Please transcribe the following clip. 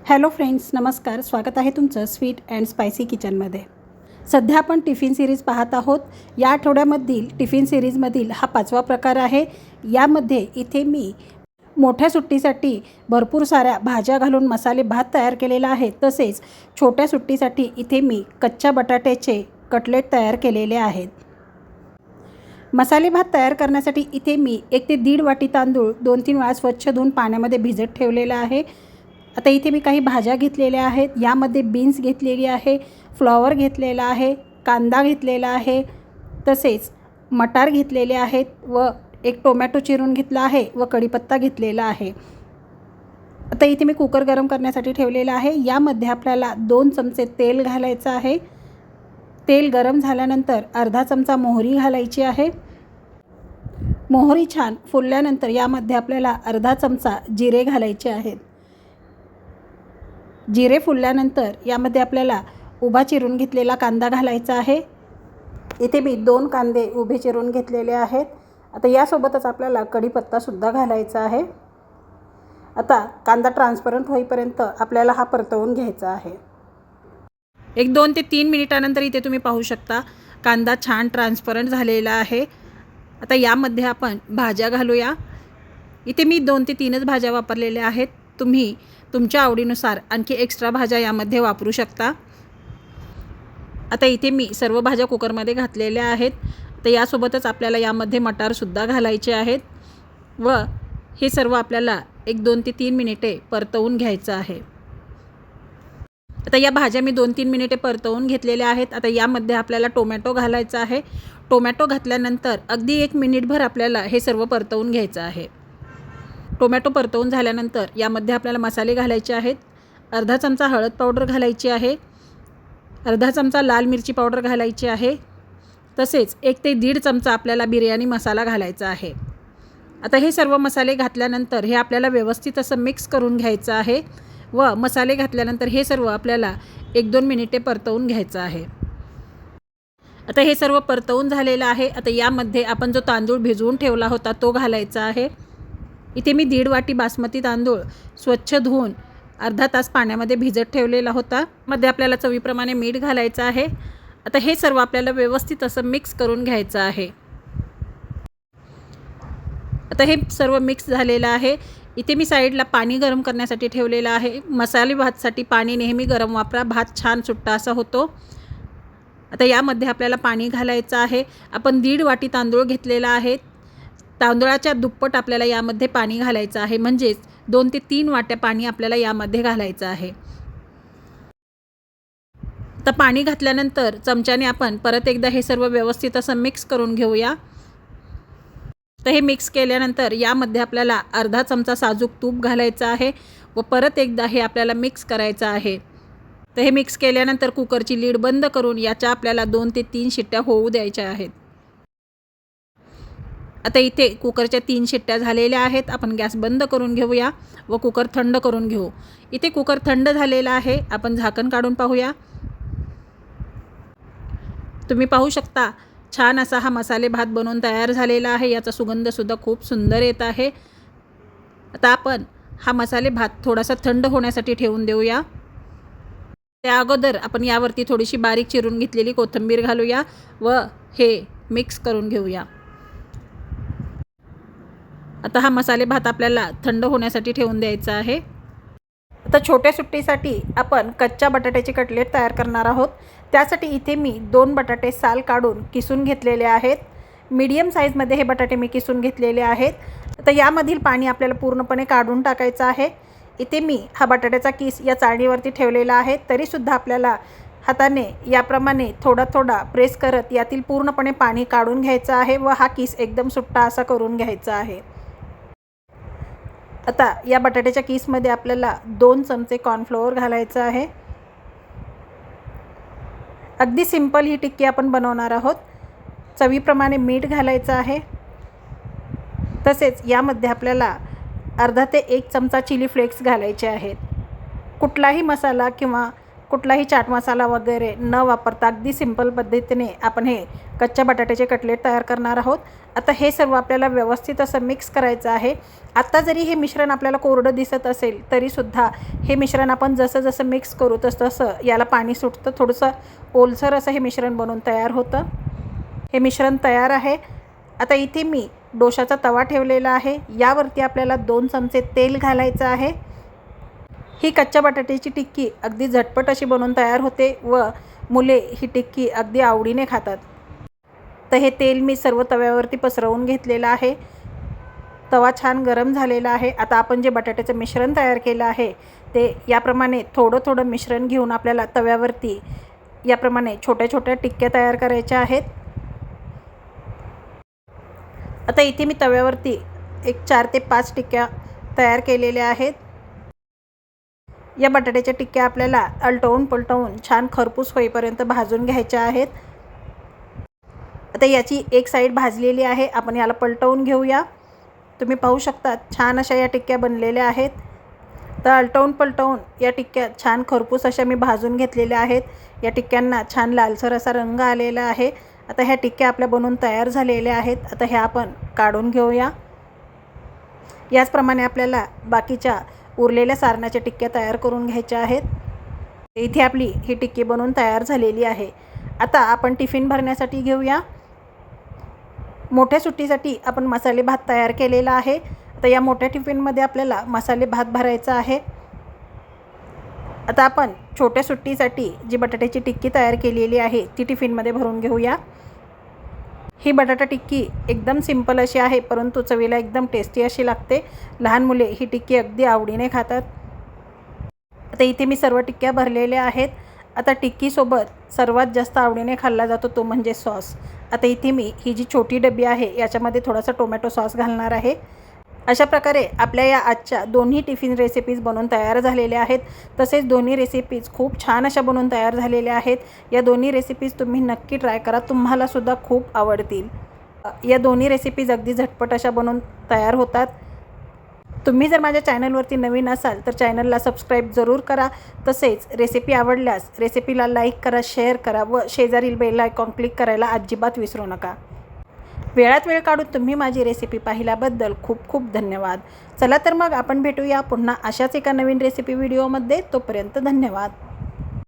Hello friends, नमस्कार. स्वागत आहे तुमचं स्वीट अँड स्पायसी किचनमध्ये. सध्या आपण टिफिन सिरीज पाहत आहोत. या आठवड्यामधील टिफिन सिरीजमधील हा 5वा प्रकार आहे. यामध्ये इथे मी मोठ्या सुट्टीसाठी भरपूर साऱ्या भाज्या घालून मसाले भात तयार केलेला आहे. तसेच छोट्या सुट्टीसाठी इथे मी कच्च्या बटाट्याचे कटलेट तयार केलेले आहेत. मसाले भात तयार करण्यासाठी इथे मी 1 ते 1.5 वाटी तांदूळ 2-3 वेळा स्वच्छ धुवून पाण्यामध्ये भिजत ठेवलेला आहे. आता इथे मी काही भाज्या घेतलेल्या आहेत. यामध्ये बीन्स घेतलेली आहे, फ्लॉवर घेतलेला आहे, कांदा घेतलेला आहे, तसेच मटार घेतलेले आहेत व एक टोमॅटो चिरून घेतला आहे व कढीपत्ता घेतलेला आहे. आता इथे मी कुकर गरम करण्यासाठी ठेवलेला आहे. यामध्ये आपल्याला 2 चमचे तेल घालायचं आहे. तेल गरम झाल्यानंतर अर्धा चमचा मोहरी घालायची आहे. मोहरी छान फुलल्यानंतर यामध्ये आपल्याला अर्धा चमचा जिरे घालायचे आहेत. जिरे फुलल्यानंतर यामध्ये आपल्याला उभा चिरून घेतलेला कांदा घालायचा आहे. इथे मी 2 कांदे उभे चिरून घेतलेले आहेत. आता यासोबतच आपल्याला कढीपत्तासुद्धा घालायचा आहे. आता कांदा ट्रान्सपरंट होईपर्यंत आपल्याला हा परतवून घ्यायचा आहे. 1-2 ते 3 मिनिटानंतर इथे तुम्ही पाहू शकता कांदा छान ट्रान्सपरंट झालेला आहे. आता यामध्ये आपण भाज्या घालूया. इथे मी 2 ते 3च भाज्या वापरलेल्या आहेत. तुम्ही तुमच्या आवडीनुसार आणखी एक्स्ट्रा भाज्या यामध्ये वापरू शकता. आता इथे मी सर्व भाज्या कुकरमध्ये घातलेल्या आहेत. तर यासोबतच आपल्याला यामध्ये मटारसुद्धा घालायचे आहेत व हे सर्व आपल्याला 1-2 ते 3 मिनिटे परतवून घ्यायचं आहे. आता या भाज्या मी 2-3 मिनिटे परतवून घेतलेल्या आहेत. आता यामध्ये आपल्याला टोमॅटो घालायचा आहे. टोमॅटो घातल्यानंतर अगदी 1 मिनिटभर आपल्याला हे सर्व परतवून घ्यायचं आहे. टोमॅटो परतवून झाल्यानंतर यामध्ये आपल्याला मसाले घालायचे आहेत. अर्धा चमचा हळद पावडर घालायची आहे, अर्धा चमचा लाल मिरची पावडर घालायची आहे, तसेच 1 ते 1.5 चमचा आपल्याला बिर्याणी मसाला घालायचा आहे. आता हे सर्व मसाले घातल्यानंतर हे आपल्याला व्यवस्थित असं मिक्स करून घ्यायचं आहे व मसाले घातल्यानंतर हे सर्व आपल्याला 1-2 मिनिटे परतवून घ्यायचं आहे. आता हे सर्व परतवून झालेलं आहे. आता यामध्ये आपण जो तांदूळ भिजवून ठेवला होता तो घालायचा आहे. इथे मी 1.5 वाटी बासमती तांदूळ स्वच्छ धुवून अर्धा तास पाण्यामध्ये भिजत ठेवलेला होता. मध्ये आपल्याला चवीप्रमाणे मीठ घालायचं आहे. आता हे सर्व आपल्याला व्यवस्थित असं मिक्स करून घ्यायचं आहे. आता हे सर्व मिक्स झालेलं आहे. इथे मी साईडला पाणी गरम करण्यासाठी ठेवलेलं आहे. मसाले भातसाठी पाणी नेहमी गरम वापरा, भात छान सुट्टा असा होतो. आता यामध्ये आपल्याला पाणी घालायचं आहे. आपण 1.5 वाटी तांदूळ घेतलेला आहे. तांदूळाच्या दुप्पट आपल्याला यामध्ये पाणी घालायचं आहे, म्हणजेच 2 ते 3 वाट्या पाणी आपल्याला यामध्ये घालायचं आहे. तर पाणी घातल्यानंतर चमच्याने आपण परत एकदा हे सर्व व्यवस्थित असं मिक्स करून घेऊया. तर हे मिक्स केल्यानंतर यामध्ये आपल्याला अर्धा चमचा साजूक तूप घालायचं आहे व परत एकदा हे आपल्याला मिक्स करायचं आहे. तर हे मिक्स केल्यानंतर कुकरची लीड बंद करून याच्या आपल्याला 2 ते 3 शिट्ट्या होऊ द्यायच्या आहेत. आता इथे कुकरच्या 3 शिट्ट्या झालेल्या आहेत. आपण गॅस बंद करून घेऊया व कुकर थंड करून घेऊ. इथे कुकर थंड झालेला आहे. आपण झाकण काढून पाहूया. तुम्ही पाहू शकता छान असा हा मसाले भात बनवून तयार झालेला आहे. याचा सुगंधसुद्धा खूप सुंदर येत आहे. आता आपण हा मसाले भात थोडासा थंड होण्यासाठी ठेवून देऊया. त्या अगोदर आपण यावरती थोडीशी बारीक चिरून घेतलेली कोथिंबीर घालूया व हे मिक्स करून घेऊया. आता हा मसाले भात आपल्याला थंड होण्यासाठी ठेवून द्यायचा आहे. आता छोट्या सुट्टीसाठी आपण कच्च्या बटाट्याचे कटलेट तयार करणार आहोत. त्यासाठी इथे मी 2 बटाटे साल काढून किसून घेतलेले आहेत. मीडियम साईजमध्ये हे बटाटे मी किसून घेतलेले आहेत. आता यामधील पाणी आपल्याला पूर्णपणे काढून टाकायचं आहे. इथे मी हा बटाट्याचा किस या चाळणीवरती ठेवलेला आहे. तरीसुद्धा आपल्याला हाताने याप्रमाणे थोडा थोडा प्रेस करत यातील पूर्णपणे पाणी काढून घ्यायचं आहे व हा किस एकदम सुट्टा असा करून घ्यायचा आहे. आता या बटाट्याच्या किसमध्ये आपल्याला 2 चमचे कॉर्नफ्लोअर घालायचं आहे. अगदी सिंपल ही टिक्की आपण बनवणार आहोत. चवीप्रमाणे मीठ घालायचं आहे. तसेच यामध्ये आपल्याला अर्धा ते 1 चमचा चिली फ्लेक्स घालायचे आहेत. कुठलाही मसाला किंवा कुठलाही चाट मसाला वगैरे न वापरता अगदी सिंपल पद्धतीने आपण हे कच्च्या बटाट्याचे कटलेट तयार करणार आहोत। आता हे सर्व आपल्याला व्यवस्थित असं मिक्स करायचं आहे। आता जरी हे मिश्रण आपल्याला कोरडं दिसत असेल तरीसुद्धा हे मिश्रण आपण जसं जसं मिक्स करू तसं याला पाणी सुटतं, थोडंसं ओलसर असं हे मिश्रण बनून तयार होतं। हे मिश्रण तयार आहे। आता इथे मी डोशाचा तवा ठेवलेला आहे, यावरती आपल्याला 2 चमचे तेल घालायचं आहे। ही कच्च्या बटाट्याची टिक्की अगदी झटपट अशी बनवून तयार होते व मुले ही टिक्की अगदी आवडीने खातात। तर हे तेल मी सर्व तव्यावरती पसरवून घेतलेलं आहे। तवा छान गरम झालेला आहे। आता आपण जे बटाट्याचं मिश्रण तयार केलं आहे ते याप्रमाणे थोडं थोडं मिश्रण घेऊन आपल्याला तव्यावरती याप्रमाणे छोट्या छोट्या टिक्क्या तयार करायच्या आहेत। आता इथे मी तव्यावरती एक 4 ते 5 टिक्क्या तयार केलेल्या आहेत। या बटाट्याच्या टिक्क्या आपल्याला अलटवून पलटवून छान खरपूस होईपर्यंत भाजून घ्यायच्या आहेत। आता याची एक साईड भाजलेली आहे, आपण याला पलटवून घेऊया। तुम्ही पाहू शकता छान अशा या टिक्क्या बनलेल्या आहेत। तर अलटवून पलटवून या टिक्क्या छान खरपूस अशा मी भाजून घेतलेल्या आहेत। या टिक्क्यांना छान लालसर असा रंग आलेला आहे। आता ह्या टिक्क्या आपल्या बनवून तयार झालेल्या आहेत। आता ह्या आपण काढून घेऊया। याचप्रमाणे आपल्याला बाकीच्या उरलेल्या सारणाच्या टिक्क्या तयार करून घ्यायच्या आहेत। इथे आपली ही टिक्की बनवून तयार झालेली आहे। आता आपण टिफिन भरण्यासाठी घेऊया। मोठ्या सुट्टीसाठी आपण मसाले भात तयार केलेला आहे। आता या मोठ्या टिफिनमध्ये आपल्याला मसाले भात भरायचा आहे। आता आपण छोट्या सुट्टीसाठी जी बटाट्याची टिक्की तयार केलेली आहे ती टिफिनमध्ये भरून घेऊया। ही बटाटा टिक्की एकदम सिंपल अशी आहे, परंतु चवीला एकदम टेस्टी अशी लागते। लहान मुले ही टिक्की अगदी आवडीने खातात। आता इथे मी सर्व टिक्क्या भरलेल्या आहेत। आता टिक्कीसोबत सर्वात जास्त आवडीने खाल्ला जातो तो म्हणजे सॉस। आता इथे मी ही जी छोटी डबी आहे याच्यामध्ये थोडासा टोमॅटो सॉस घालणार आहे। अशा प्रकारे आपल्या या आजच्या दोन्ही टिफिन रेसिपीज बनवून तयार झालेल्या आहेत। तसेच दोन्ही रेसिपीज खूप छान अशा बनवून तयार झालेल्या आहेत। या दोन्ही रेसिपीज तुम्ही नक्की ट्राय करा, तुम्हालासुद्धा खूप आवडतील। या दोन्ही रेसिपीज अगदी झटपट अशा बनवून तयार होतात। तुम्ही जर माझ्या चॅनलवरती नवीन असाल तर चॅनलला सबस्क्राईब जरूर करा। तसेच रेसिपी आवडल्यास रेसिपीला लाईक करा, शेअर करा व शेजारील बेल आयकॉन क्लिक करायला अजिबात विसरू नका। वेळात वेळ काढून तुम्ही माझी रेसिपी पाहिल्याबद्दल खूप खूप धन्यवाद। चला तर मग आपण भेटूया पुन्हा अशाच एका नवीन रेसिपी व्हिडिओमध्ये। तोपर्यंत धन्यवाद।